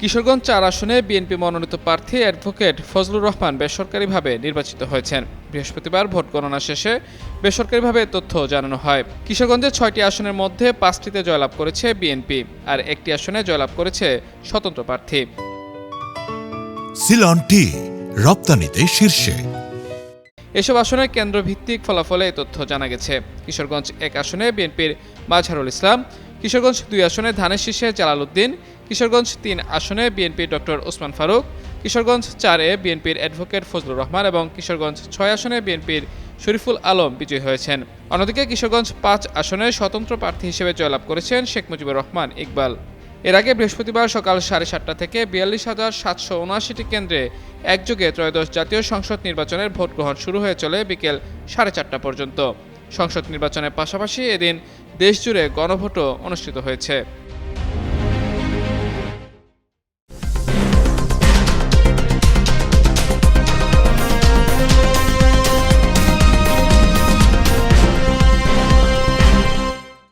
কিশোরগঞ্জ ৪ আসনে বিএনপি মনোনীত প্রার্থী অ্যাডভোকেট ফজলুর রহমান বেসরকারিভাবে নির্বাচিত হয়েছেন। বৃহস্পতিবার ভোট গণনা শেষে বেসরকারিভাবে তথ্য জানানো হয়। কিশোরগঞ্জের ৬টি আসনের মধ্যে ৫টিতে জয়লাভ করেছে বিএনপি, আর ১টি আসনে জয়লাভ করেছে স্বতন্ত্র প্রার্থী। সিলন টি রপ্তানিতে শীর্ষে। এসব আসনের কেন্দ্রভিত্তিক ফলাফলে এই তথ্য জানা গেছে। কিশোরগঞ্জ ১ আসনে বিএনপির মাজহারুল ইসলাম, কিশোরগঞ্জ ২ আসনে ধানের শীষে জালাল উদ্দিন, কিশোরগঞ্জ ৩ আসনে বিএনপির ডক্টর ওসমান ফারুক, কিশোরগঞ্জ ৪-এ বিএনপির অ্যাডভোকেট ফজলুর রহমান এবং কিশোরগঞ্জ ৬ আসনে বিএনপির শরীফুল আলম বিজয়ী হয়েছে৭। অন্যদিকে কিশোরগঞ্জ ৫ আসনে স্বতন্ত্র প্রার্থী হিসেবে জয়লাভ করেছেন শেখ মুজিবুর রহমান ইকবাল। এর আগে বৃহস্পতিবার সকাল ৭:৩০ থেকে ৪২,৭৭৯টি কেন্দ্রে একযোগে ত্রয়োদশ জাতীয় সংসদ নির্বাচনের ভোট গ্রহণ শুরু হয়ে চলে বিকেল ৪:৩০ পর্যন্ত। সংসদ নির্বাচনের পাশাপাশি এদিন দেশজুড়ে গণভোটও অনুষ্ঠিত হয়েছে।